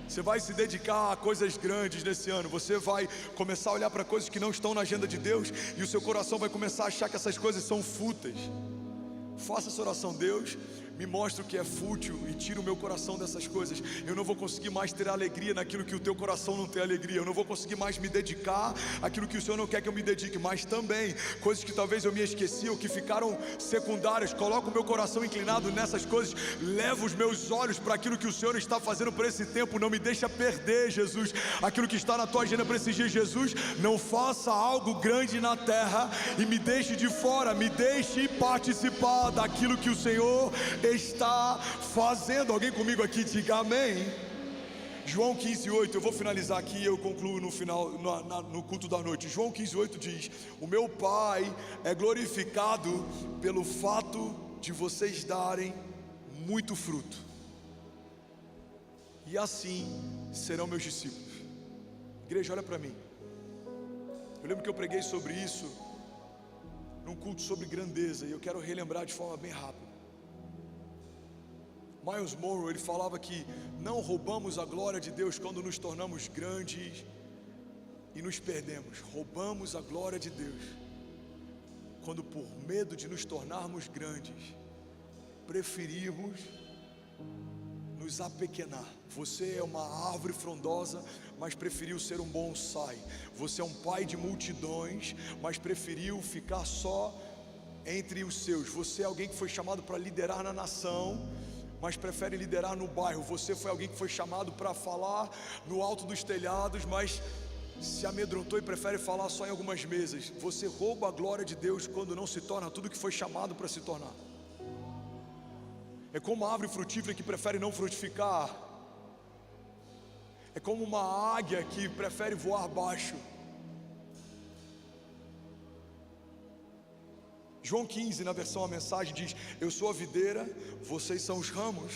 Você vai se dedicar a coisas grandes nesse ano. Você vai começar a olhar para coisas que não estão na agenda de Deus, e o seu coração vai começar a achar que essas coisas são fúteis. Faça essa oração: Deus, me mostra o que é fútil e tira o meu coração dessas coisas. Eu não vou conseguir mais ter alegria naquilo que o teu coração não tem alegria. Eu não vou conseguir mais me dedicar àquilo que o Senhor não quer que eu me dedique. Mas também coisas que talvez eu me esqueci ou que ficaram secundárias, coloca o meu coração inclinado nessas coisas. Leva os meus olhos para aquilo que o Senhor está fazendo para esse tempo. Não me deixa perder, Jesus, aquilo que está na tua agenda para esses dias. Jesus, não faça algo grande na terra e me deixe de fora. Me deixe participar daquilo que o Senhor está fazendo. Alguém comigo aqui, diga amém. João 15:8, eu vou finalizar aqui e eu concluo no final, no culto da noite. João 15:8 diz: o meu Pai é glorificado pelo fato de vocês darem muito fruto, e assim serão meus discípulos. Igreja, olha para mim. Eu lembro que eu preguei sobre isso num culto sobre grandeza, e eu quero relembrar de forma bem rápida. Myles Munroe, ele falava que não roubamos a glória de Deus quando nos tornamos grandes e nos perdemos. Roubamos a glória de Deus quando, por medo de nos tornarmos grandes, preferimos nos apequenar. Você é uma árvore frondosa, mas preferiu ser um bonsai. Você é um pai de multidões, mas preferiu ficar só entre os seus. Você é alguém que foi chamado para liderar na nação, mas prefere liderar no bairro. Você foi alguém que foi chamado para falar no alto dos telhados, mas se amedrontou e prefere falar só em algumas mesas. Você rouba a glória de Deus quando não se torna tudo que foi chamado para se tornar. É como uma árvore frutífera que prefere não frutificar. É como uma águia que prefere voar baixo. João 15, na versão A Mensagem, diz: eu sou a videira, vocês são os ramos,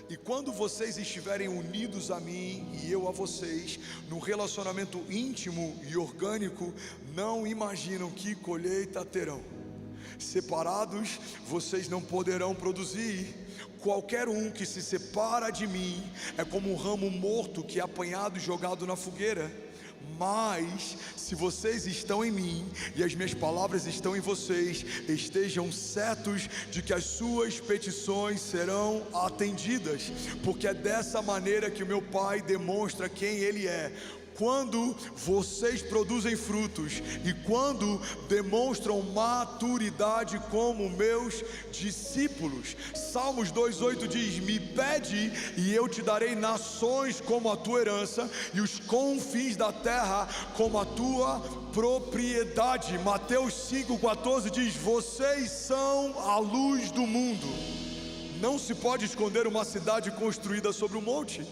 e quando vocês estiverem unidos a mim e eu a vocês, num relacionamento íntimo e orgânico, não imaginam que colheita terão. Separados, vocês não poderão produzir. Qualquer um que se separa de mim é como um ramo morto que é apanhado e jogado na fogueira. Mas se vocês estão em mim e as minhas palavras estão em vocês, estejam certos de que as suas petições serão atendidas, porque é dessa maneira que o meu Pai demonstra quem Ele é. Quando vocês produzem frutos e quando demonstram maturidade como meus discípulos. Salmos 2:8 diz: me pede e eu te darei nações como a tua herança e os confins da terra como a tua propriedade. Mateus 5:14 diz: vocês são a luz do mundo. Não se pode esconder uma cidade construída sobre um monte.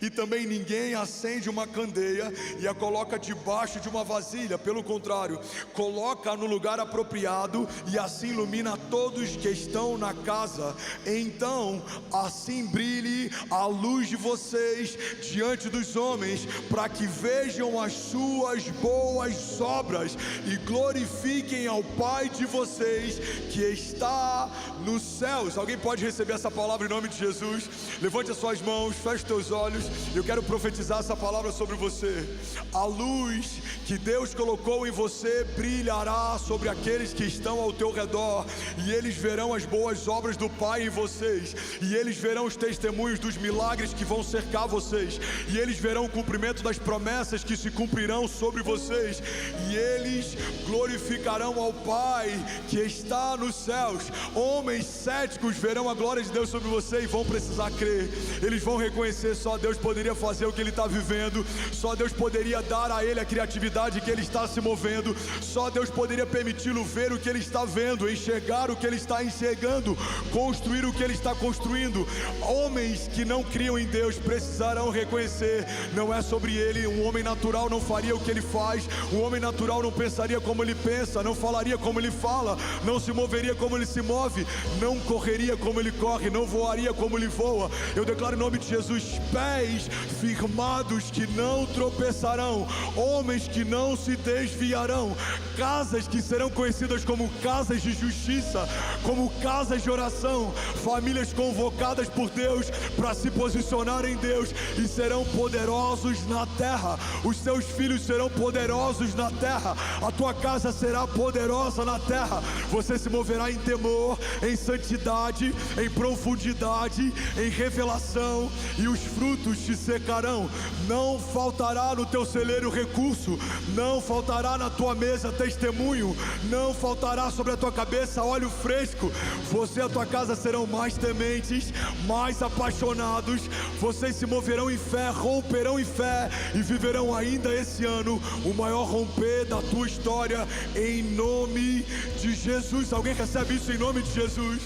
E também ninguém acende uma candeia e a coloca debaixo de uma vasilha. Pelo contrário, coloca no lugar apropriado e assim ilumina todos que estão na casa. Então assim brilhe a luz de vocês diante dos homens, para que vejam as suas boas obras e glorifiquem ao Pai de vocês que está nos céus. Alguém pode receber essa palavra em nome de Jesus? Levante as suas mãos, feche os teus olhos. Eu quero profetizar essa palavra sobre você. A luz que Deus colocou em você brilhará sobre aqueles que estão ao teu redor, e eles verão as boas obras do Pai em vocês, e eles verão os testemunhos dos milagres que vão cercar vocês, e eles verão o cumprimento das promessas que se cumprirão sobre vocês, e eles glorificarão ao Pai que está nos céus. Homens céticos verão a glória de Deus sobre você e vão precisar crer. Eles vão reconhecer: só Deus poderia fazer o que ele está vivendo, só Deus poderia dar a ele a criatividade que ele está se movendo, só Deus poderia permiti-lo ver o que ele está vendo, enxergar o que ele está enxergando, construir o que ele está construindo. Homens que não criam em Deus precisarão reconhecer: não é sobre ele. Um homem natural não faria o que ele faz, um homem natural não pensaria como ele pensa, não falaria como ele fala, não se moveria como ele se move, não correria como ele corre, não voaria como ele voa. Eu declaro em nome de Jesus: pés firmados que não tropeçarão, homens que não se desviarão, casas que serão conhecidas como casas de justiça, como casas de oração, famílias convocadas por Deus para se posicionar em Deus e serão poderosos na terra. Os seus filhos serão poderosos na terra, a tua casa será poderosa na terra. Você se moverá em temor, em santidade, em profundidade, em revelação, e os frutos te secarão. Não faltará no teu celeiro recurso, não faltará na tua mesa testemunho, não faltará sobre a tua cabeça óleo fresco. Você e a tua casa serão mais tementes, mais apaixonados. Vocês se moverão em fé, romperão em fé e viverão ainda esse ano o maior romper da tua história, em nome de Jesus. Alguém recebe isso em nome de Jesus?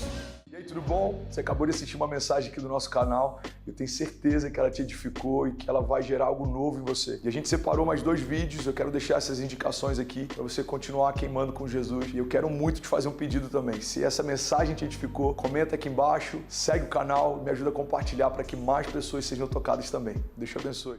E aí, tudo bom? Você acabou de assistir uma mensagem aqui do nosso canal. Eu tenho certeza que ela te edificou e que ela vai gerar algo novo em você. E a gente separou mais 2 vídeos. Eu quero deixar essas indicações aqui para você continuar queimando com Jesus. E eu quero muito te fazer um pedido também. Se essa mensagem te edificou, comenta aqui embaixo, segue o canal, me ajuda a compartilhar para que mais pessoas sejam tocadas também. Deus te abençoe.